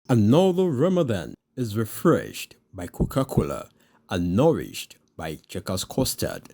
Another Ramadan is refreshed by Coca-Cola and nourished by Checkers Custard.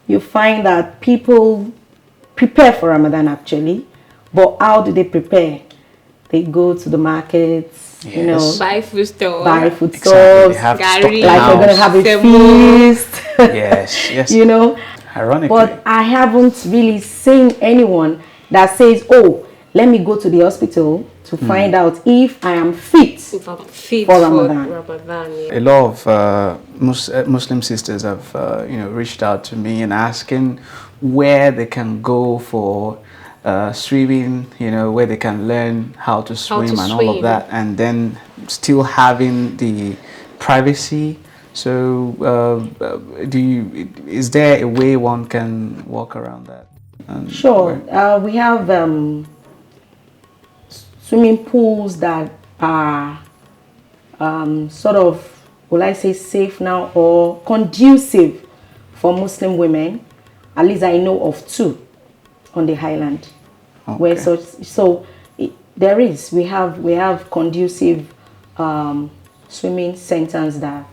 You find that people prepare for Ramadan actually, but how do they prepare? They go to the markets, Yes. you know, Buy food store. buy food Exactly. stores, They have Gary, stock the like we're gonna house. have a Semo. feast. Yes, yes. You know, Ironically. but I haven't really seen anyone that says, "Oh, let me go to the hospital to find out if I am fit." If I'm fit For for Ramadan. Ramadan, yeah. A lot of Muslim sisters have, reached out to me and asking where they can go for swimming, where they can learn how to swim and all of swim. that, and then still having the privacy. So, is there a way one can walk around that? And Sure, we have swimming pools that are sort of, will I say, safe now or conducive for Muslim women. At least I know of 2 on the island. Okay. Where we have conducive swimming centers that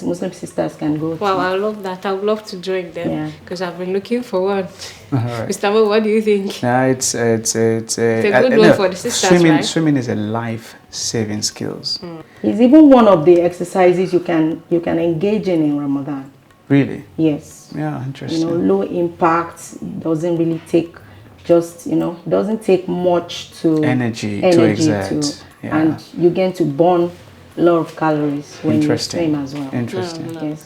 Muslim sisters can go Wow, to. I love that. I would love to join them Yeah. because I've been looking for one. Alright. Mr. Mo, what do you think? Yeah, it's a good one for the sisters, swimming. right? Swimming is a life-saving skills. It's even one of the exercises you can engage in Ramadan. Really? Yes. Yeah, interesting. Low impact, doesn't really take doesn't take much to Energy to exert. Yeah. and you get to burn a lot of calories when you swim as well. Interesting. Yes.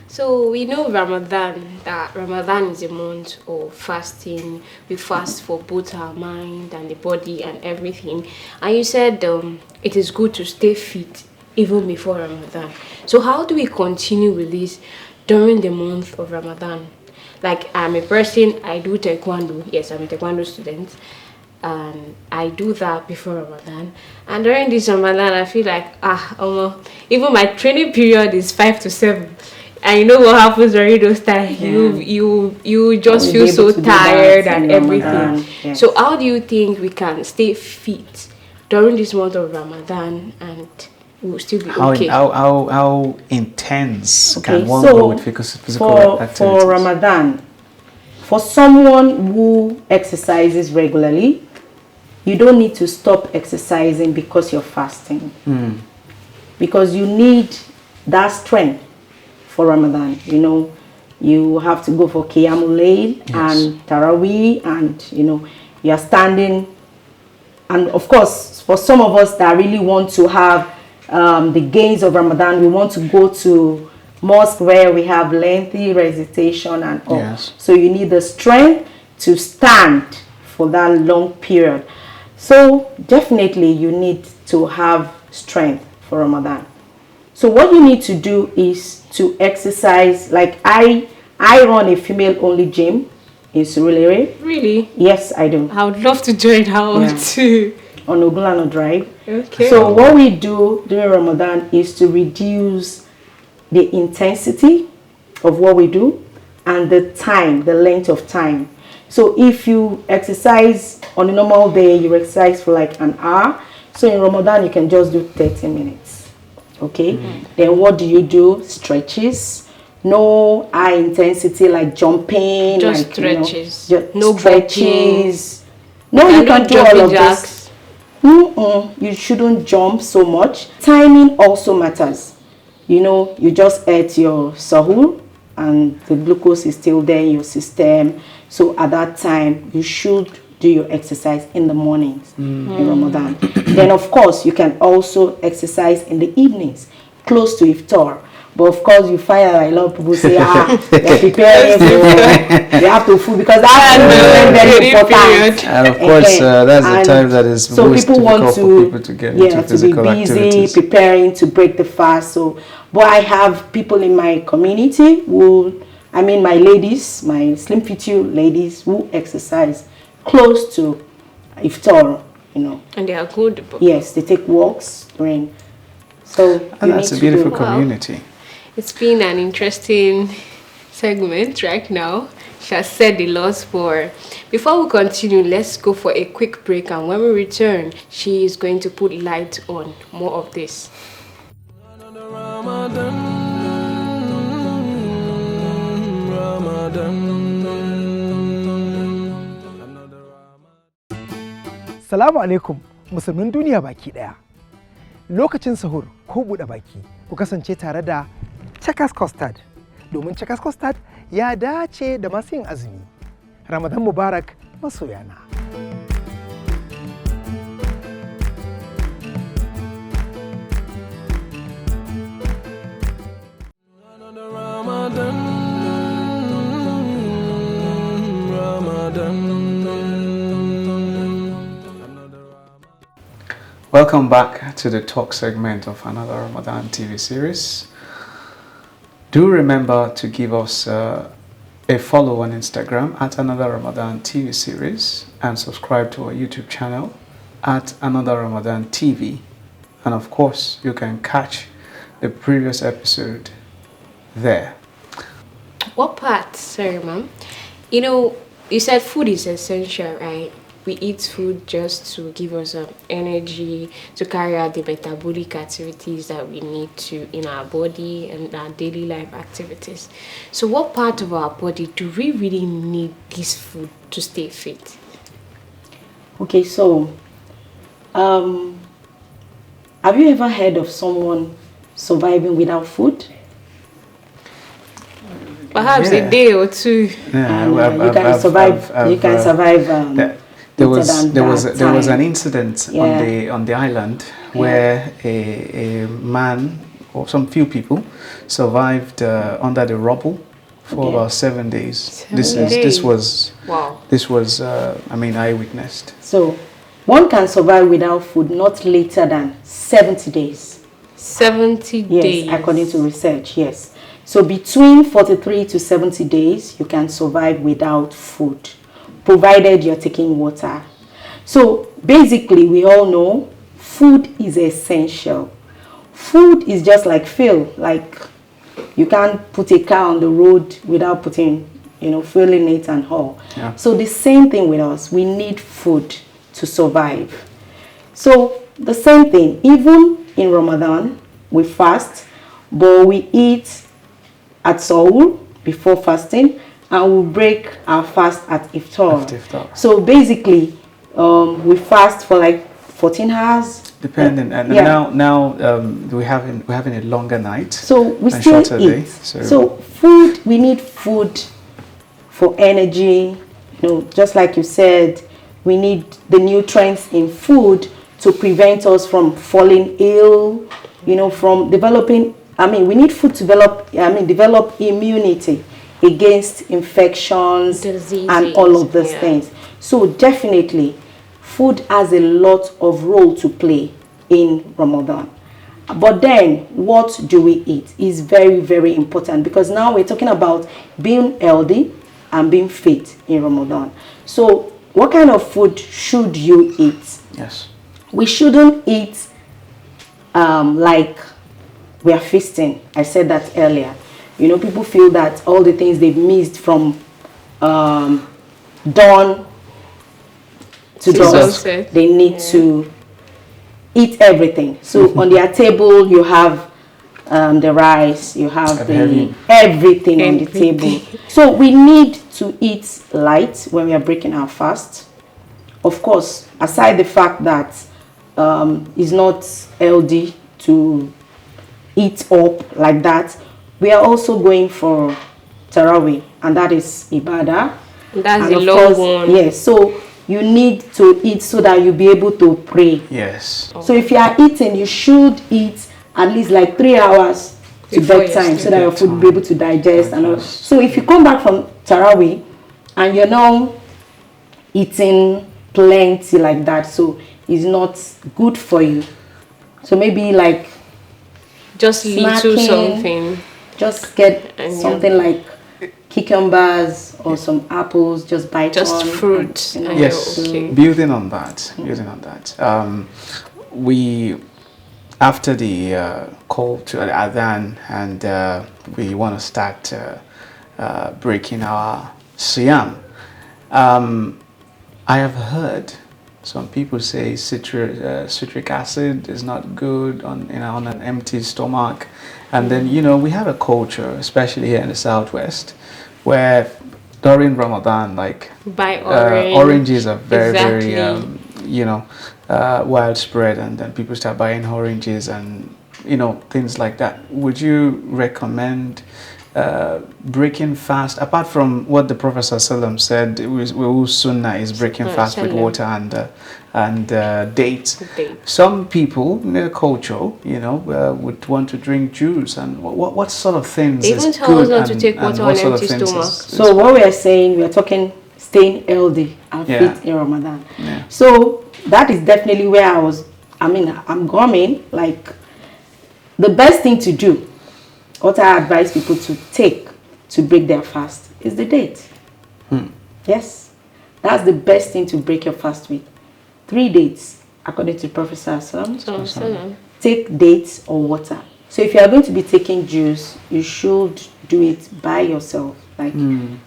So we know that Ramadan is a month of fasting. We fast for both our mind and the body and everything. And you said it is good to stay fit even before Ramadan. So how do we continue with this during the month of Ramadan? Like, I'm a person, I do taekwondo. Yes, I'm a taekwondo student. And I do that before Ramadan. And during this Ramadan, I feel like, even my training period is 5 to 7. And you know what happens during those times? Yeah. You just feel so tired and everything. Yes. So how do you think we can stay fit during this month of Ramadan and we'll still be okay? How intense Okay, can one so go with physical activities? for Ramadan, for someone who exercises regularly, you don't need to stop exercising because you're fasting. Because you need that strength for Ramadan. You have to go for Qiyamul Layl and Taraweeh, and you are standing. And of course, for some of us that really want to have the gains of Ramadan, we want to go to mosque where we have lengthy recitation and all. Yes. So you need the strength to stand for that long period. So definitely you need to have strength for Ramadan. So what you need to do is to exercise. Like I run a female-only gym in Surulere. Really? Yes, I do. I would love to join her too. On Ogulano Drive. Okay. So what we do during Ramadan is to reduce the intensity of what we do and the length of time. So if you exercise on a normal day, you exercise for like an hour. So in Ramadan, you can just do 30 minutes. Okay? Then what do? Stretches. No high intensity like jumping. Just like, stretches. No stretches. No, you can do all jumping of jacks. this. You shouldn't jump so much. Timing also matters. You just ate your sahur and the glucose is still there in your system. So at that time, you should do your exercise in the mornings in Ramadan. Then of course, you can also exercise in the evenings, close to iftar. But of course, you find a lot of people say, they're preparing for, they have to food because that's very important. And of course, that's the time that is so most people want difficult for people to get into physical to be busy, activities. preparing to break the fast. So, but I have people in my community who, my ladies, my SlimFitU ladies who exercise close to iftar, And they are good. Yes, they take walks during. So and that's a beautiful community. It's been an interesting segment right now. She has said a lot for. Before we continue, let's go for a quick break, and when we return, she is going to put light on more of this. Another Ramadan, Ramadan. Salamu alaikum musulmin duniya baki daya. Lokacin sahur ko buɗe baki ku kasance tare da Checkers Custard domin Checkers Custard ya dace da masu yin azumi. Ramadan Mubarak masoyana. Another Ramadan, Ramadan. Welcome back to the talk segment of Another Ramadan TV series. Do remember to give us a follow on Instagram at Another Ramadan TV series and subscribe to our YouTube channel at Another Ramadan TV. And of course, you can catch the previous episode there. What part, sorry ma'am? You said food is essential, right? We eat food just to give us energy to carry out the metabolic activities that we need to in our body and our daily life activities. So what part of our body do we really need this food to stay fit? Okay, so have you ever heard of someone surviving without food? Perhaps a day or two. Yeah, you can survive. You can survive. There was an incident on the island where a man or some few people survived under the rubble for about 7 days. This was I witnessed. So one can survive without food not later than 70 days. 70 days. Yes, according to research. Yes. So between 43 to 70 days, you can survive without food, provided you're taking water. So basically, we all know food is essential. Food is just like fuel. Like you can't put a car on the road without putting, fueling it and all. Yeah. So the same thing with us. We need food to survive. So the same thing, even in Ramadan, we fast, but we eat at Sahur before fasting, and we break our fast at iftar. So basically, we fast for like 14 hours. Depending, and now we're having a longer night. So we still eat. Day, so food, we need food for energy. Just like you said, we need the nutrients in food to prevent us from falling ill. From developing. We need food to develop immunity against infections, diseases, and all of those things. So definitely, food has a lot of role to play in Ramadan. But then, what do we eat is very, very important, because now we're talking about being healthy and being fit in Ramadan. So what kind of food should you eat? Yes. We shouldn't eat like we are feasting. I said that earlier. People feel that all the things they've missed from dawn to dusk, they need to eat everything. So on their table, you have the rice, you have everything on the table. So we need to eat light when we are breaking our fast. Of course, aside the fact that it's not healthy to eat up like that, we are also going for Tarawih, and that is Ibadah. That's a long one. Yes, so you need to eat so that you'll be able to pray. Yes. So if you are eating, you should eat at least like 3 hours to Before bedtime so that your food will be bedtime. able to digest and all. Digest. So if you come back from Tarawih and you're now eating plenty like that, so it's not good for you. So maybe like Just little snacking, something. just get And something like cucumbers or some apples, just bite Just on. fruit. And, you know, Yes, Okay. building on that, we after the call to Adhan, and we want to start breaking our Siyam. I have heard some people say citric acid is not good on on an empty stomach, and then we have a culture, especially here in the southwest, where during Ramadan, like Buy orange. oranges are very Exactly. widespread, and then people start buying oranges and things like that. Would you recommend breaking fast, apart from what the Prophet ﷺ said, sunnah is breaking fast with water and dates? Some people in the culture, would want to drink juice, and what sort of things They even is tell good, us not to and- take and water what on sort of empty things stomach. So what we are saying, we are talking staying healthy and Yeah. fit in Ramadan. Yeah. So that is definitely where I'm going. Like the best thing to do, what I advise people to take to break their fast is the date. Yes, that's the best thing to break your fast with. 3 dates, according to Prophet ﷺ. Take dates or water. So if you are going to be taking juice, you should do it by yourself. Like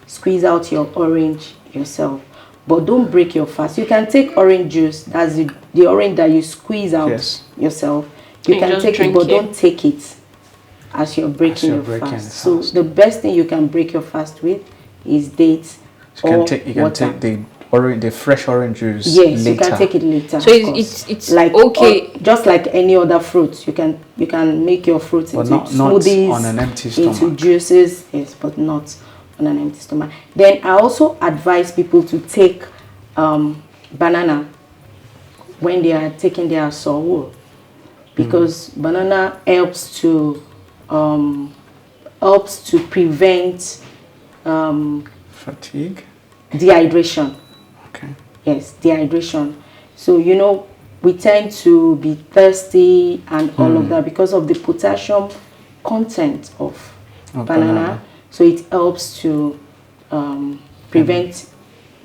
squeeze out your orange yourself, but don't break your fast. You can take orange juice, that's the orange that you squeeze out Yes. yourself. You And can just take it, drink but it. don't take it as you're breaking your breaking fast. the So fast. the best thing you can break your fast with is dates You or can water. take the fresh orange juice Yes, later. you can take it later. So of it's- course. it's like okay. just like any other fruit. You can make your fruits But into not smoothies, on an empty into stomach. juices. Yes, but not on an empty stomach. Then I also advise people to take banana when they are taking their sahur, because banana helps to prevent Fatigue. dehydration. Okay. Yes, dehydration. So we tend to be thirsty and all of that because of the potassium content of banana. So it helps to prevent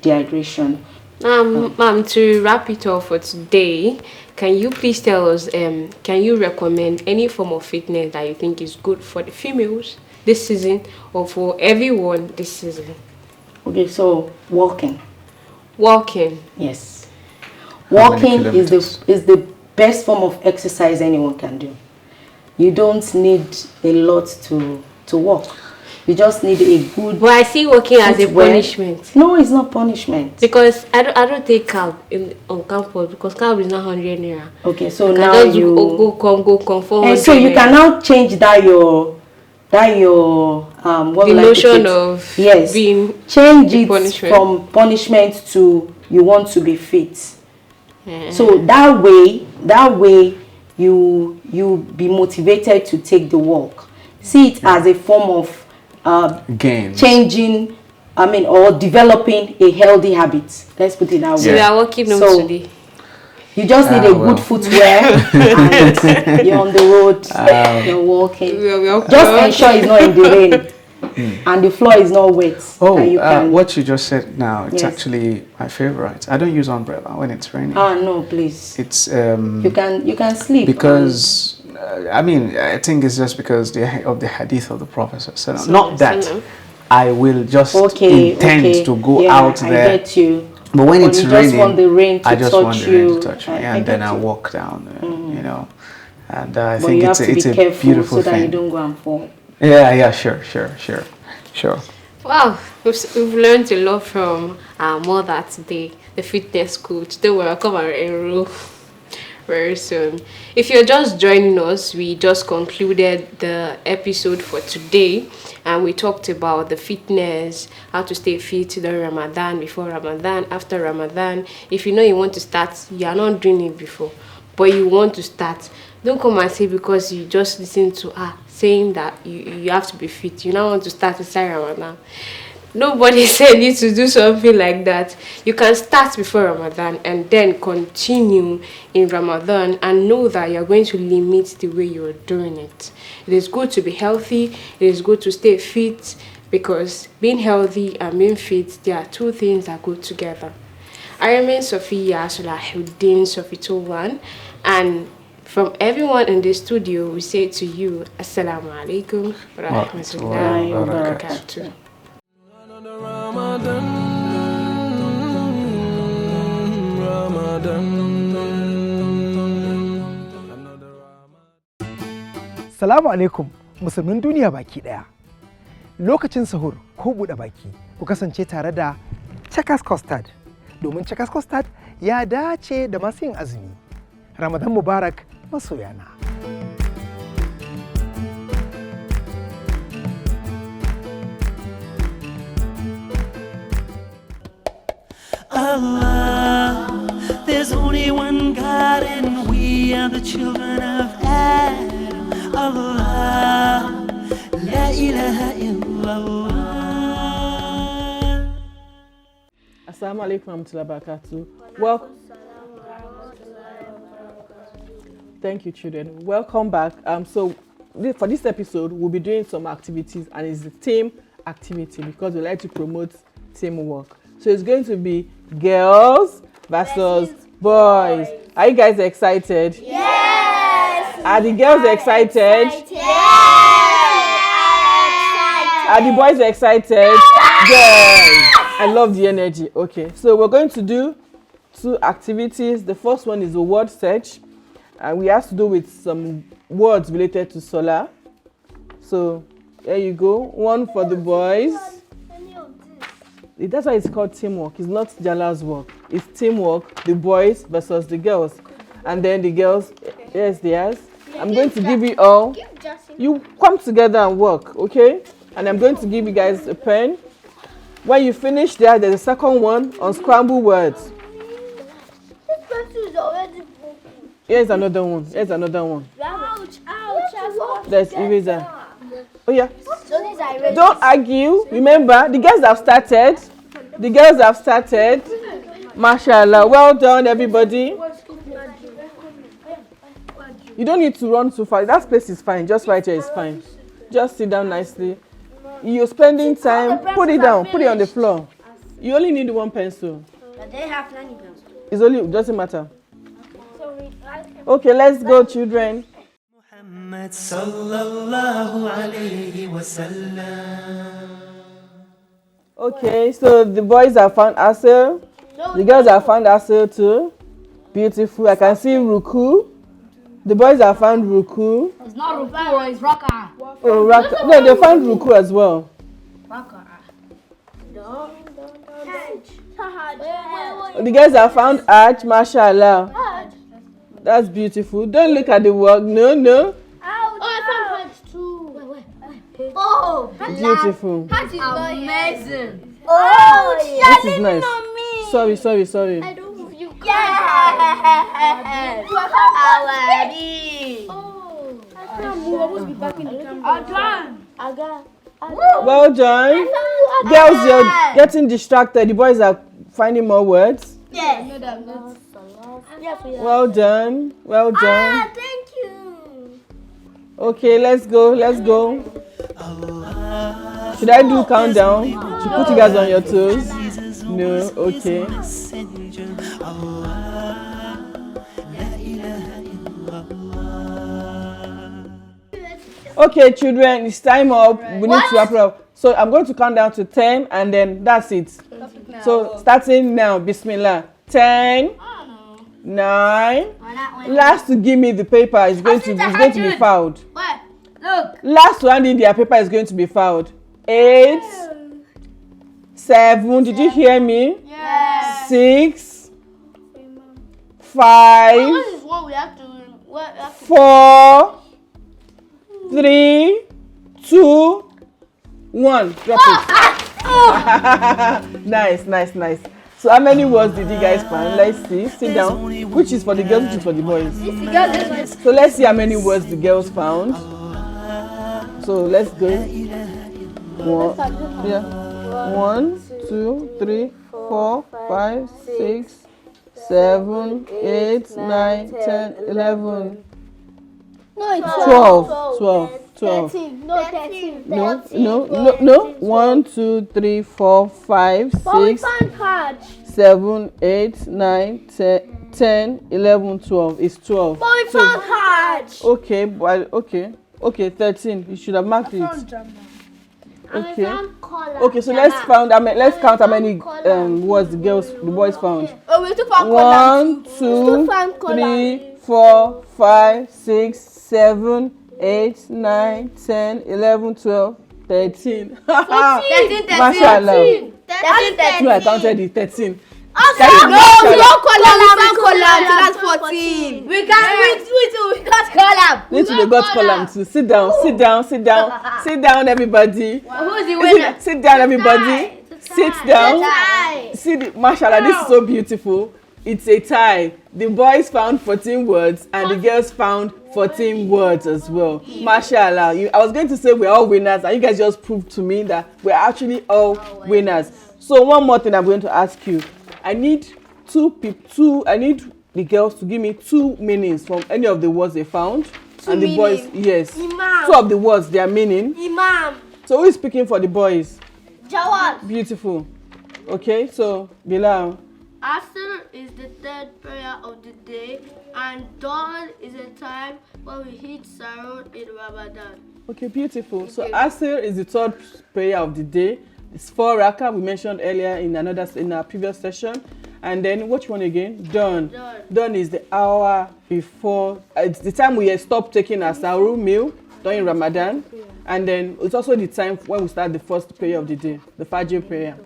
dehydration. Ma'am, to wrap it up for today, can you please tell us, can you recommend any form of fitness that you think is good for the females this season or for everyone this season? Okay, so walking. Walking. Yes. How many Walking is kilometers? the best form of exercise anyone can do. You don't need a lot to walk. You just need a good. But I see walking as a footwear. punishment. No, it's not punishment. Because I don't take cab on campus because cab is not 100 naira. Okay, so I now just you go come 400 and so you naira. can now change that your what The will I put notion it? of yes, being change a it punishment. from punishment to you want to be fit. Yeah. So that way you be motivated to take the walk. See it as a form of Gains. changing, or developing a healthy habit. Let's put it that way. So we are walking home So, today. You just need a good footwear and you're on the road, you're walking. Just ensure it's not in the rain and the floor is not wet. and you can, what you just said now, it's Yes. actually my favorite. I don't use umbrella when it's raining. no, please. It's You can sleep. because I think it's just because of the hadith of the Prophet. So not that I will just intend to go out there. I get you. But when But it's you raining, just want the rain to I just touch want the rain you. to touch me, I and then get I you. walk down. And I But think you it's have to it's be a careful beautiful so that you thing. don't go and fall. Yeah, sure. Wow, we've learned a lot from our mother today, the fitness coach. Don't worry, I'll come and enroll very soon. If you're just joining us, we just concluded the episode for today, and we talked about the fitness, how to stay fit during Ramadan, before Ramadan, after Ramadan. If you know you want to start, you are not doing it before, but you want to start, don't come and say because you just listen to saying that you have to be fit. You now want to start inside Ramadan. Nobody said you to do something like that. You can start before Ramadan and then continue in Ramadan and know that you're going to limit the way you're doing it. It is good to be healthy. It is good to stay fit because being healthy and being fit, there are two things that go together. I remain Sophia Salahuddin Sofito1, and from everyone in the studio, we say to you, Assalamu alaikum wa rahmatullahi wa barakatuh. Another Ramadan, Ramadan, another Ramadan. Salamu alaikum musulmin duniya baki daya. Lokacin sahur ko buɗe baki ku kasance tare da Checkers Custard domin Checkers Custard ya dace da masu yin azumi. Ramadan Mubarak masoyana. Allah, there's only one God and we are the children of Adam. Allah, la ilaha illallah. Assalamu alaikum warahmatullahi wabarakatuh. Welcome. Thank you, children. Welcome back. So for this episode, we'll be doing some activities, and it's a team activity because we like to promote teamwork. So it's going to be girls versus boys. Are you guys excited? Yes! Are the girls excited? Yes! Are the boys excited? Yes! I love the energy. Okay, so we're going to do two activities. The first one is a word search, and we have to do with some words related to solar. So there you go. One for the boys. That's why it's called teamwork. It's not Jala's work. It's teamwork, the boys versus the girls. And then the girls, yes, theirs. I'm going to give you all. You come together and work, okay? And I'm going to give you guys a pen. When you finish there, there's a second one on scrambled words. This pencil is already broken. Here's another one. Here's another one. Ouch, ouch. There's eraser. Oh yeah. So these are erasers. Don't argue. Remember, the girls have started. The girls have started. Mashallah. Well done, everybody. You don't need to run too far. That space is fine. Just right here is fine. Just sit down nicely. You're spending time. Put it down. Put it on the floor. You only need one pencil. But they have 90 pencils. It's only, it doesn't matter. Okay, let's go, children. Muhammad sallallahu alayhi wa sallam. Okay, so the boys have found answer. The girls have found answer too. Beautiful. I can see Ruku. The boys have found Ruku. It's not Ruku, it's Raka. Oh, Raka. No, they found Ruku as well. Raka. The girls have found Arch. Mashallah. That's beautiful. Don't look at the work. No, no. Oh, I found Hajj too. Wait. Oh, Beautiful. Hajj is amazing. Oh, This is nice. Sorry. I don't know if you can. Yes. We're supposed to be back in the camera. Well done. Girls, you're getting distracted. The boys are finding more words. Yes. Well done. Well done. Thank you. Okay, let's go. Should I do countdown to put you guys on your toes? No, okay. Okay, children, it's time up. We need to wrap it up. So I'm going to count down to 10 and then that's it. So starting now, Bismillah. 10, 9. Last to give me the paper is going to be fouled. What? Look. Last to hand in their paper is going to be fouled. 8, 7. Did you hear me? Yes. 6, 5, This is what we have to. 4, 3, 2, 1. Drop it. Nice. So how many words did you guys find? Let's see. Sit down. Which is for the girls, which is for the boys? So let's see how many words the girls found. So let's go. Yeah. 1, 2, 3, 4, 5, 6, 7, 8, 9, 10, 11. No, it's 12. 12. 13. No, 13. No. 1, 2, 3, 4, 5, 6, 7, 8, 9, 10, 11, 12. It's 12. But we found Hajj. Okay, but okay, 13. You should have marked it. Okay. Okay, so let's count how many words the boys found. Oh, we took 1, 2, 3, 4, 5, 6, 7, 8, 9, 10, 11, 12, 13. 13. Mashallah. 13. I counted it 13. No, column. That's 14. We got column. They got column too. Sit down, everybody. Who's the winner? Sit down, everybody. Sit down. Mashallah, this is so beautiful. It's a tie. The boys found 14 words and the girls found 14 words as well. Mashallah. I was going to say we're all winners, and you guys just proved to me that we're actually all winners. So one more thing I'm going to ask you. I need I need the girls to give me 2 meanings from any of the words they found. And the boys, yes. Imam. 2 of the words, their meaning. Imam. So who is speaking for the boys? Jawad. Beautiful. Okay, so Bilal. Asr is the third prayer of the day, and dawn is a time when we hit Sahur in Ramadan. Okay, beautiful. So Asr is the third prayer of the day. It's 4 rakah we mentioned earlier in our previous session. And then what one again? Dawn. Dawn is the hour before. It's the time we stop taking our sahur meal during Ramadan. And then it's also the time when we start the first prayer of the day, the Fajr prayer.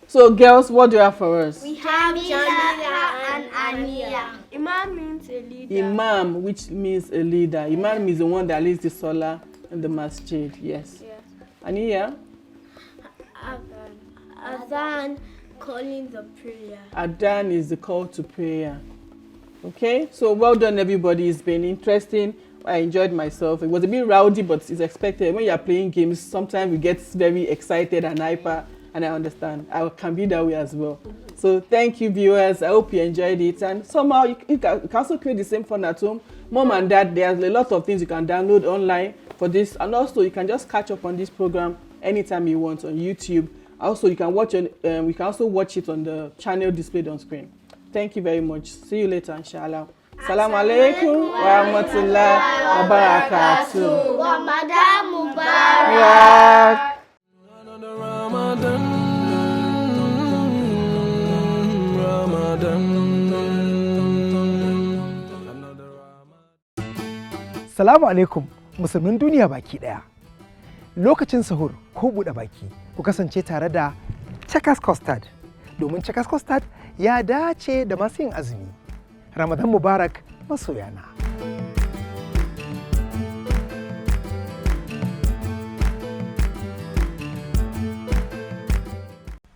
So girls, what do you have for us? We have Jamila and Ania. Imam means a leader. Imam, which means a leader. Imam is the one that leads the salah in the masjid. Yes. Ania? Adhan, calling the prayer. Adhan is the call to prayer. Okay, so well done everybody. It's been interesting. I enjoyed myself. It was a bit rowdy, but it's expected. When you are playing games, sometimes we get very excited and hyper, and I understand. I can be that way as well. So thank you, viewers. I hope you enjoyed it. And somehow you can also create the same fun at home. Mom and dad, there's a lot of things you can download online for this. And also you can just catch up on this program anytime you want on YouTube. Also, you can watch it. We can also watch it on the channel displayed on screen. Thank you very much. See you later, inshallah. Assalamu alaikum wa rahmatullahi wa barakatuh. Ramadan Mubarak. Another Ramadan. Another Ramadan. Salamu alaikum musulmin duniya baki daya. Lokacin sahur ko buɗe baki ku kasance tare da Checkers Custard domin Checkers Custard ya dace da masu yin azumi. Ramadan Mubarak masoyana.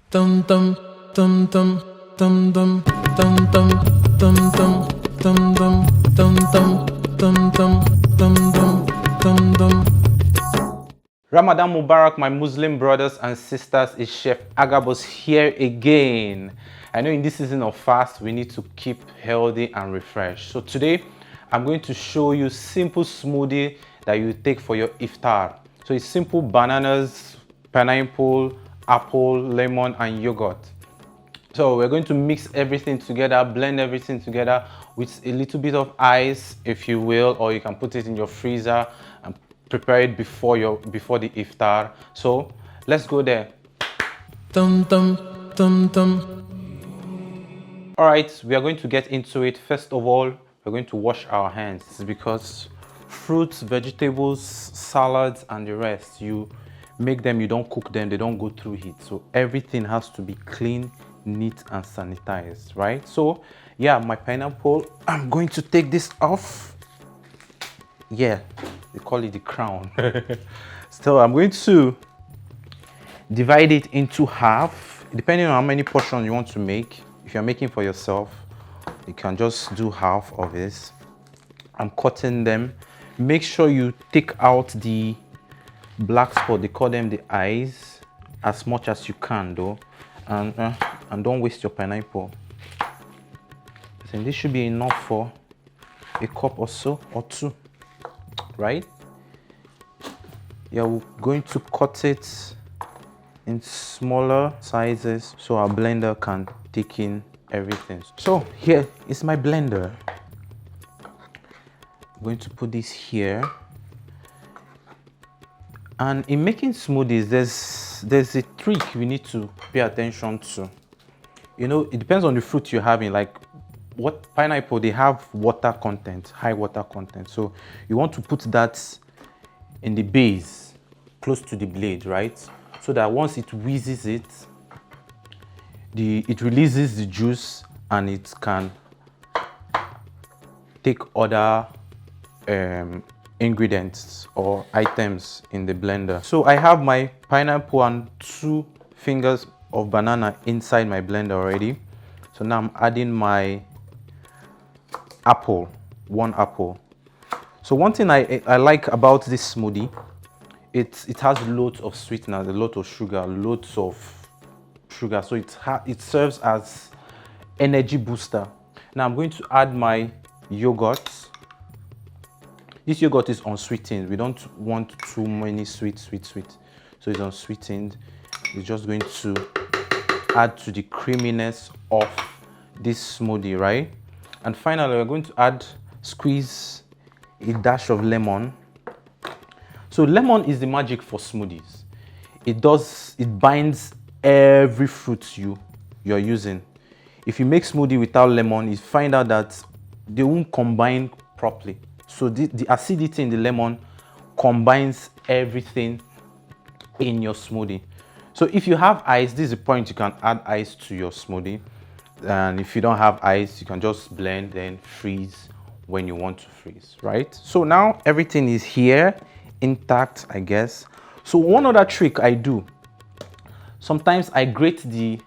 Tum tum tum tum tum tum tum tum tum tum tum tum tum tum tum tum tum tum. Ramadan Mubarak, my Muslim brothers and sisters. It's Chef Agabus here again. I know in this season of fast, we need to keep healthy and refreshed. So today, I'm going to show you simple smoothie that you take for your iftar. So it's simple: bananas, pineapple, apple, lemon, and yogurt. So we're going to mix everything together, blend everything together with a little bit of ice, if you will, or you can put it in your freezer and prepare it before the iftar. So let's go there. Tum tum tum tum. All right, we are going to get into it. First of all, we're going to wash our hands. This is because fruits, vegetables, salads, and the rest, you make them, you don't cook them, they don't go through heat. So everything has to be clean, neat, and sanitized, right? So yeah, my pineapple, I'm going to take this off. Yeah, they call it the crown. So I'm going to divide it into half, depending on how many portions you want to make. If you're making for yourself, you can just do half of this. I'm cutting them. Make sure you take out the black spot, they call them the eyes, as much as you can though, and don't waste your pineapple. I think this should be enough for a cup or so, or two, right? Yeah, we're going to cut it in smaller sizes so our blender can take in everything. So here is my blender. I'm going to put this here. And in making smoothies, there's a trick we need to pay attention to. You know, it depends on the fruit you're having. Like what pineapple, they have water content, high water content. So you want to put that in the base, close to the blade, right? So that once it whizzes it, it releases the juice and it can take other ingredients or items in the blender. So I have my pineapple and 2 fingers of banana inside my blender already. So now I'm adding my apple, 1 apple. So one thing I like about this smoothie, it has loads of sweetener, a lot of sugar, loads of sugar. So it serves as energy booster. Now I'm going to add my yogurt. This yogurt is unsweetened. We don't want too many sweet. So it's unsweetened. It's just going to add to the creaminess of this smoothie, right? And finally, we're going to squeeze a dash of lemon. So lemon is the magic for smoothies. It binds every fruit you're using. If you make smoothie without lemon, you find out that they won't combine properly. So the acidity in the lemon combines everything in your smoothie. So if you have ice, this is the point you can add ice to your smoothie. And if you don't have ice, you can just blend, then freeze when you want to freeze, right? So now everything is here, intact, I guess. So one other trick I do, sometimes I grate the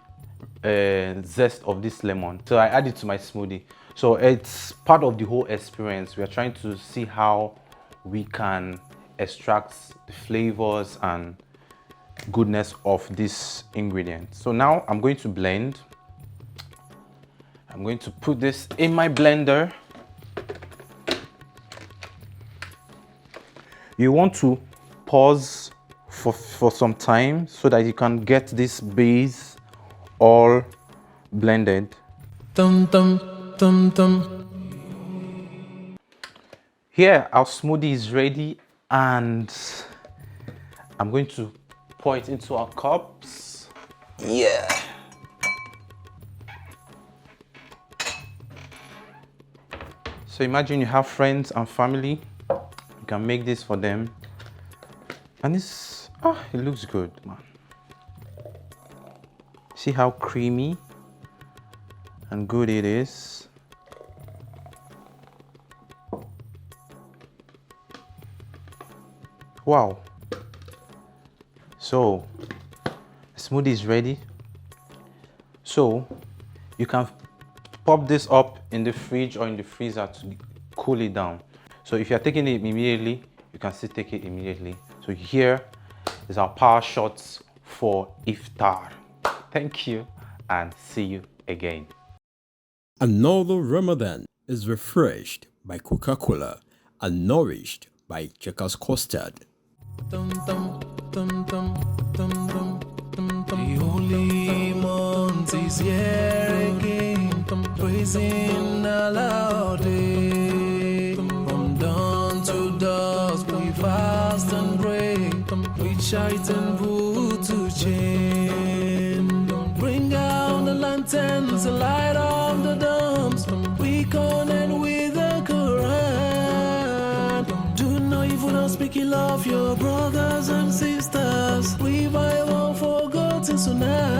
zest of this lemon. So I add it to my smoothie. So it's part of the whole experience. We are trying to see how we can extract the flavors and goodness of this ingredient. So now I'm going to blend. I'm going to put this in my blender. You want to pause for some time so that you can get this base all blended. Here our smoothie is ready and I'm going to pour it into our cups. Yeah. So imagine you have friends and family, you can make this for them. And it looks good, man. See how creamy and good it is. Wow. So the smoothie is ready. So you can pop this up in the fridge or in the freezer to cool it down. So if you're taking it immediately, you can still take it immediately. So here is our power shots for iftar. Thank you and see you again. Another Ramadan is refreshed by Coca-Cola and nourished by Checkers Custard. The holy month is here again, praising Allah day. From dawn to dusk we fast and pray, we chant and put to chain. Bring out the lanterns, light up the domes, we connect with the Quran. Do not even speak ill of your brothers and sisters, revive all forgotten sunnah.